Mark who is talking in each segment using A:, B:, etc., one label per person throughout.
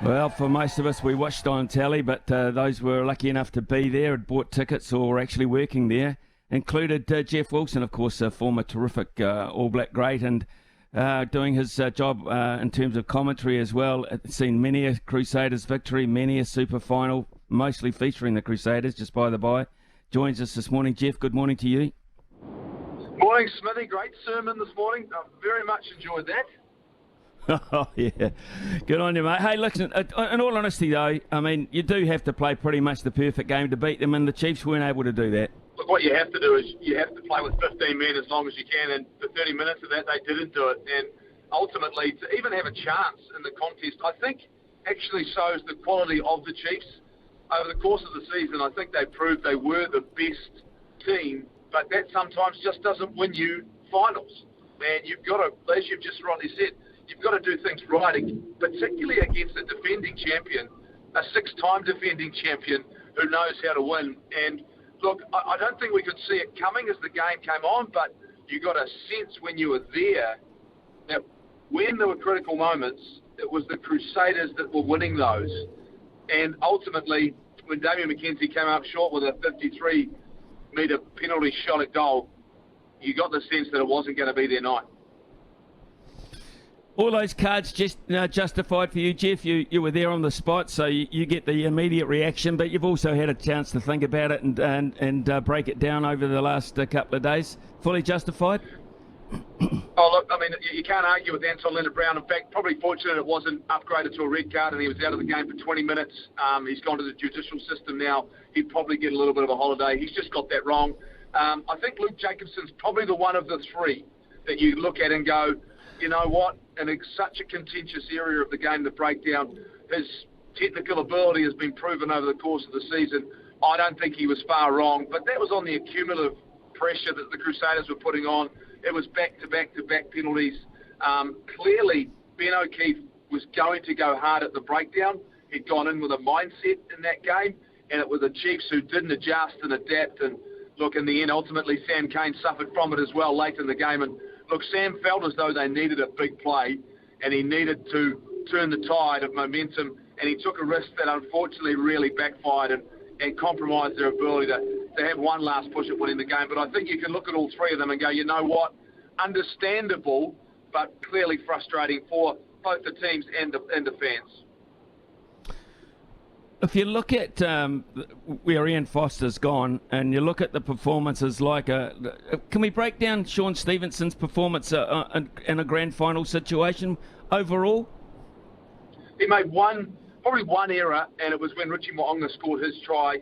A: Well, for most of us, we watched on telly, but those were lucky enough to be there, had bought tickets or were actually working there, included Jeff Wilson, of course, a former terrific All Black great, and doing his job in terms of commentary as well. Seen many a Crusaders victory, many a super final, mostly featuring the Crusaders, just by the by. Joins us this morning. Jeff, good morning to you.
B: Morning, Smithy. Great sermon this morning. I very much enjoyed that.
A: Oh, yeah. Good on you, mate. Hey, listen, in all honesty, though, I mean, you do have to play pretty much the perfect game to beat them, and the Chiefs weren't able to do that.
B: Look, what you have to do is you have to play with 15 men as long as you can, and for 30 minutes of that, they didn't do it. And ultimately, to even have a chance in the contest, I think actually shows the quality of the Chiefs. Over the course of the season, I think they proved they were the best team, but that sometimes just doesn't win you finals. And you've got to, as you've just rightly said, you've got to do things right, particularly against a defending champion, a six-time defending champion who knows how to win. And look, I don't think we could see it coming as the game came on, but you got a sense when you were there that when there were critical moments, it was the Crusaders that were winning those. And ultimately, when Damian McKenzie came up short with a 53-metre penalty shot at goal, you got the sense that it wasn't going to be their night.
A: All those cards just justified for you, Jeff. You were there on the spot, so you get the immediate reaction, but you've also had a chance to think about it and break it down over the last couple of days. Fully justified?
B: Oh, look, I mean, you can't argue with Anton Leonard-Brown. In fact, probably fortunate it wasn't upgraded to a red card and he was out of the game for 20 minutes. He's gone to the judicial system now. He'd probably get a little bit of a holiday. He's just got that wrong. I think Luke Jacobson's probably the one of the three that you look at and go, you know what, and it's such a contentious area of the game, the breakdown. His technical ability has been proven over the course of the season. I don't think he was far wrong, but that was on the accumulative pressure that the Crusaders were putting on. It was back-to-back penalties. Clearly, Ben O'Keefe was going to go hard at the breakdown. He'd gone in with a mindset in that game, and it was the Chiefs who didn't adjust and adapt. And look, in the end, ultimately, Sam Cane suffered from it as well late in the game. And look, Sam felt as though they needed a big play, and he needed to turn the tide of momentum, and he took a risk that unfortunately really backfired and compromised their ability to have one last push at winning the game. But I think you can look at all three of them and go, you know what, understandable, but clearly frustrating for both the teams and the fans.
A: If you look at where Ian Foster's gone and you look at the performances can we break down Sean Stevenson's performance in a grand final situation overall?
B: He made probably one error, and it was when Richie Mo'onga scored his try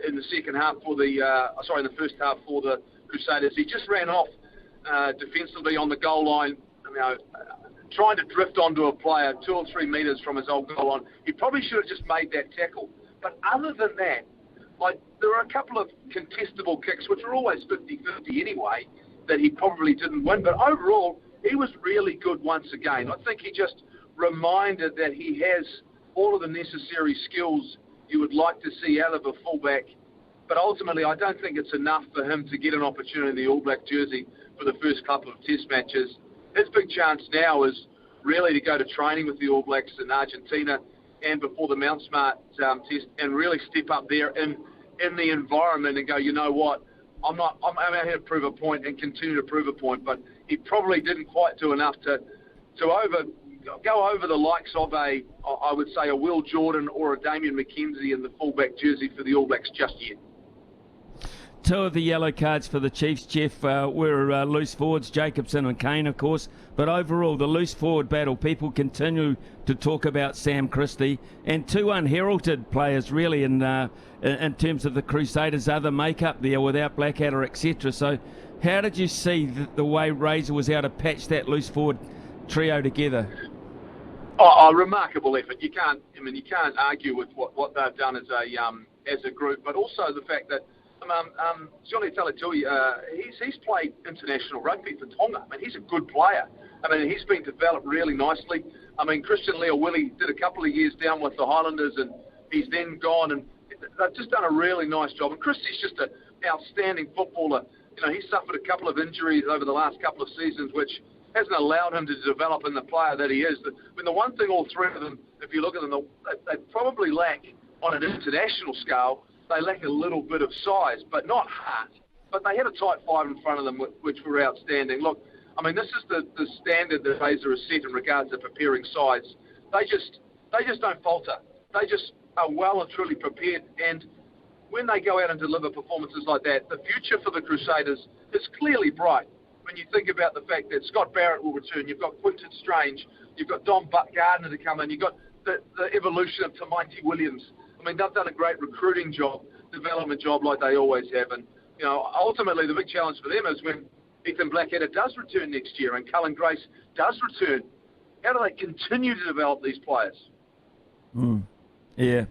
B: in the second half in the first half for the Crusaders. He just ran off defensively on the goal line, trying to drift onto a player 2 or 3 metres from his old goal line. He probably should have just made that tackle. But other than that, there were a couple of contestable kicks, which are always 50-50 anyway, that he probably didn't win. But overall, he was really good once again. I think he just reminded that he has all of the necessary skills you would like to see out of a fullback. But ultimately, I don't think it's enough for him to get an opportunity in the All Black jersey for the first couple of test matches. His big chance now is really to go to training with the All Blacks in Argentina and before the Mount Smart test and really step up there in the environment and go, you know what, I'm out here to prove a point and continue to prove a point. But he probably didn't quite do enough to go over the likes of I would say a Will Jordan or a Damian McKenzie in the fullback jersey for the All Blacks just yet.
A: 2 of the yellow cards for the Chiefs, Jeff, were loose forwards, Jacobson and Kane, of course. But overall, the loose forward battle, people continue to talk about Sam Christie, and 2 unheralded players, really, in terms of the Crusaders' other makeup there without Blackadder, etc. So how did you see the way Razor was able to patch that loose forward trio together?
B: Oh, remarkable effort. You can't argue with what they've done as a group, but also the fact that Johnny Talatui, he's played international rugby for Tonga. I mean, he's a good player. I mean, he's been developed really nicely. I mean, Christian Leo-Willie did a couple of years down with the Highlanders, and he's then gone, and they've just done a really nice job. And Christie's just an outstanding footballer. He's suffered a couple of injuries over the last couple of seasons, which hasn't allowed him to develop in the player that he is. The one thing all three of them, if you look at them, they probably lack, on an international scale, they lack a little bit of size, but not heart. But they had a tight five in front of them, which were outstanding. Look, I mean, this is the standard that Fraser has set in regards to preparing sides. They just don't falter. They just are well and truly prepared, and when they go out and deliver performances like that, the future for the Crusaders is clearly bright. When you think about the fact that Scott Barrett will return, you've got Quinton Strange, you've got Dom Gardner to come in, you've got the evolution of Tamaiti Williams. I mean, they've done a great recruiting job, development job like they always have. And, you know, ultimately the big challenge for them is when Ethan Blackadder does return next year and Cullen Grace does return, how do they continue to develop these players?
A: Yeah.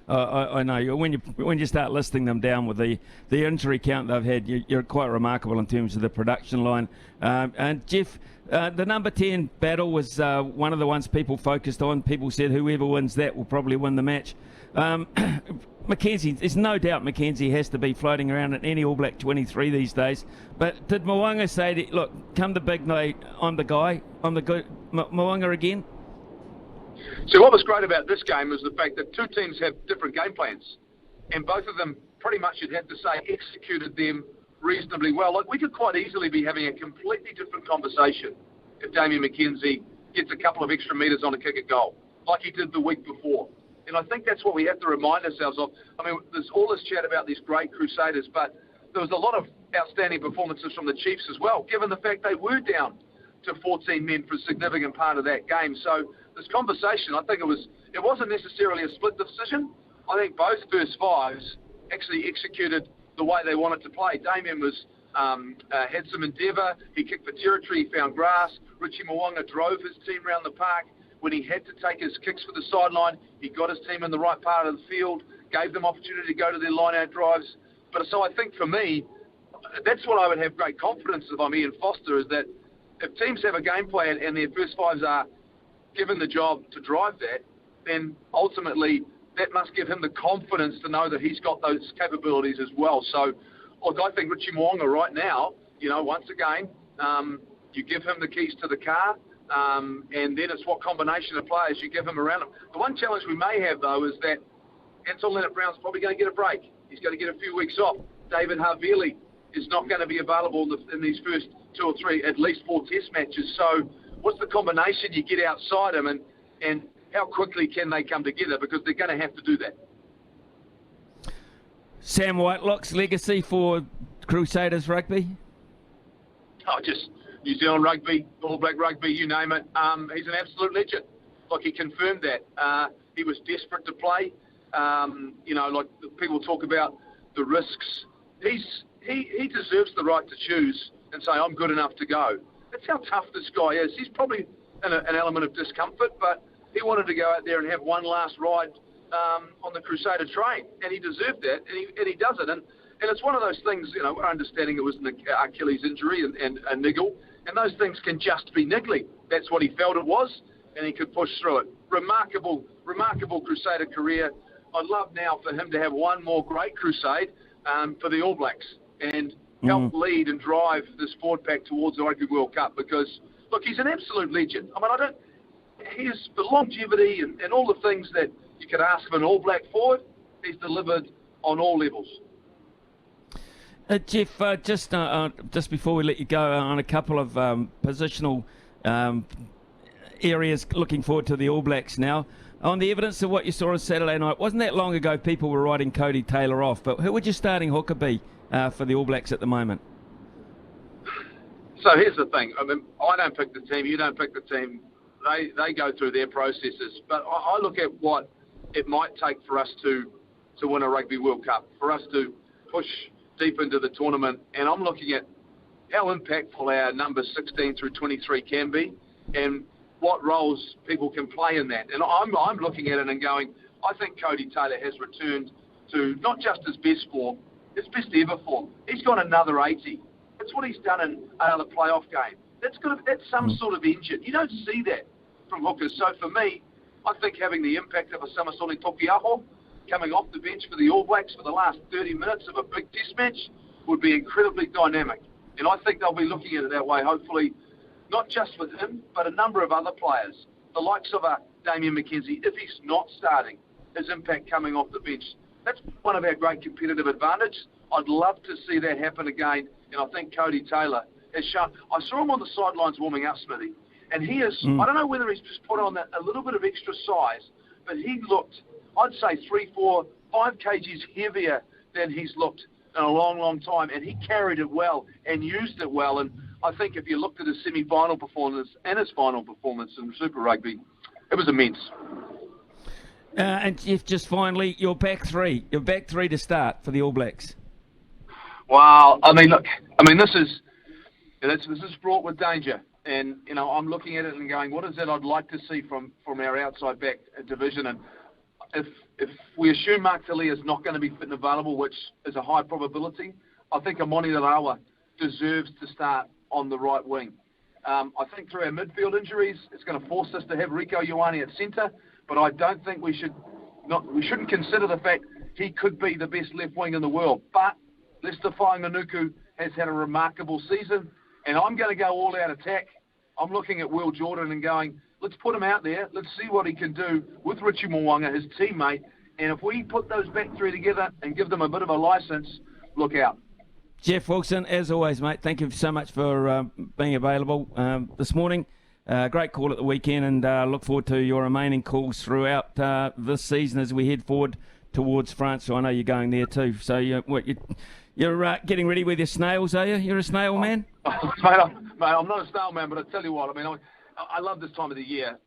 A: I know when you start listing them down with the injury count they've had, you're quite remarkable in terms of the production line. And Jeff, the number 10 battle was one of the ones people focused on. People said whoever wins that will probably win the match. Mackenzie, there's no doubt Mackenzie has to be floating around in any All Black 23 these days. But did Mo'unga say, look, come the big night, I'm the guy, I'm the good Mo'unga again?
B: So what was great about this game was the fact that two teams have different game plans, and both of them pretty much, you'd have to say, executed them reasonably well. Like, we could quite easily be having a completely different conversation if Damien McKenzie gets a couple of extra metres on a kick at goal, like he did the week before. And I think that's what we have to remind ourselves of. I mean, there's all this chat about these great Crusaders, but there was a lot of outstanding performances from the Chiefs as well, given the fact they were down to 14 men for a significant part of that game. So this conversation, I think it wasn't necessarily a split decision. I think both first fives actually executed the way they wanted to play. Damien had some endeavour. He kicked for territory. He found grass. Richie Mo'unga drove his team around the park. When he had to take his kicks for the sideline, he got his team in the right part of the field, gave them opportunity to go to their line-out drives. But so I think for me, that's what I would have great confidence if I'm Ian Foster, is that if teams have a game plan and their first fives are given the job to drive that, then ultimately that must give him the confidence to know that he's got those capabilities as well. So, look, I think Richie Mo'unga right now, you know, once again, you give him the keys to the car, and then it's what combination of players you give him around him. The one challenge we may have, though, is that Anton Leonard-Brown's probably going to get a break. He's going to get a few weeks off. David Havili is not going to be available in these first 2 or 3, at least 4 test matches. So what's the combination you get outside him, and how quickly can they come together? Because they're going to have to do that.
A: Sam Whitelock's legacy for Crusaders rugby?
B: Oh, just New Zealand rugby, All Black rugby, you name it. He's an absolute legend. Like, he confirmed that. He was desperate to play. You know, like people talk about the risks. He deserves the right to choose and say, I'm good enough to go. That's how tough this guy is. He's probably in an element of discomfort, but he wanted to go out there and have one last ride on the Crusader train, and he deserved that, and he does it. And it's one of those things, you know, we're understanding it was an Achilles injury and a niggle, and those things can just be niggly. That's what he felt it was, and he could push through it. Remarkable Crusader career. I'd love now for him to have one more great crusade for the All Blacks and help lead and drive this forward pack towards the Rugby World Cup, because, look, he's an absolute legend. I mean, he's the longevity and all the things that you could ask of an All Black forward, he's delivered on all levels.
A: Jeff, just before we let you go, on a couple of positional areas, looking forward to the All Blacks now. On the evidence of what you saw on Saturday night, wasn't that long ago people were writing Cody Taylor off, but who would your starting hooker be for the All Blacks at the moment?
B: So here's the thing. I mean, I don't pick the team, you don't pick the team. They go through their processes. But I look at what it might take for us to win a Rugby World Cup, for us to push deep into the tournament. And I'm looking at how impactful our numbers 16 through 23 can be and what roles people can play in that. And I'm looking at it and going, I think Cody Taylor has returned to not just his best form, his best ever form. He's got another 80. That's what he's done in another playoff game. That's some sort of engine. You don't see that from hookers. So for me, I think having the impact of a Samasoni Tokiaho coming off the bench for the All Blacks for the last 30 minutes of a big test match would be incredibly dynamic. And I think they'll be looking at it that way, hopefully, not just with him, but a number of other players, the likes of Damien McKenzie, if he's not starting, his impact coming off the bench. That's one of our great competitive advantages. I'd love to see that happen again, and I think Cody Taylor has shown. I saw him on the sidelines warming up, Smithy, and he is, I don't know whether he's just put on a little bit of extra size, but he looked, I'd say 3, 4, 5 kgs heavier than he's looked in a long, long time, and he carried it well and used it well. And I think if you looked at his semi-final performance and his final performance in Super Rugby, it was immense.
A: And Jeff, just finally, your back three to start for the All Blacks.
B: Wow, I mean, look, this is fraught with danger, and I'm looking at it and going, what is it I'd like to see from our outside back division? And if we assume Mark Tilley is not going to be fit and available, which is a high probability, I think Amoni Larawa deserves to start on the right wing. I think through our midfield injuries, it's going to force us to have Rico Ioane at centre, but I don't think we shouldn't consider the fact he could be the best left wing in the world. But Lester Fainga'anuku has had a remarkable season, and I'm going to go all out attack. I'm looking at Will Jordan and going, let's put him out there. Let's see what he can do with Richie Mo'unga, his teammate. And if we put those back three together and give them a bit of a licence, look out.
A: Jeff Wilson, as always, mate, thank you so much for being available this morning. Great call at the weekend, and look forward to your remaining calls throughout this season as we head forward towards France. So I know you're going there too. So you're getting ready with your snails, are you? You're a snail man?
B: Mate, I'm not a snail man, but I tell you what, I love this time of the year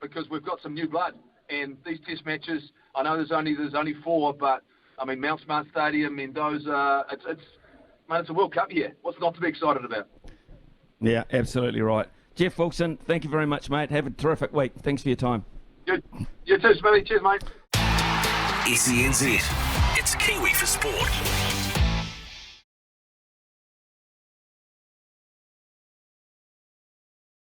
B: because we've got some new blood. And these test matches, I know there's only 4, but Mount Smart Stadium, Mendoza, it's a World Cup year. What's not to be excited about? Yeah,
A: absolutely right. Jeff Wilson, thank you very much, mate. Have a terrific week. Thanks for your time.
B: You too, Smithy. Cheers, mate.
C: SENZ. It's Kiwi for Sport.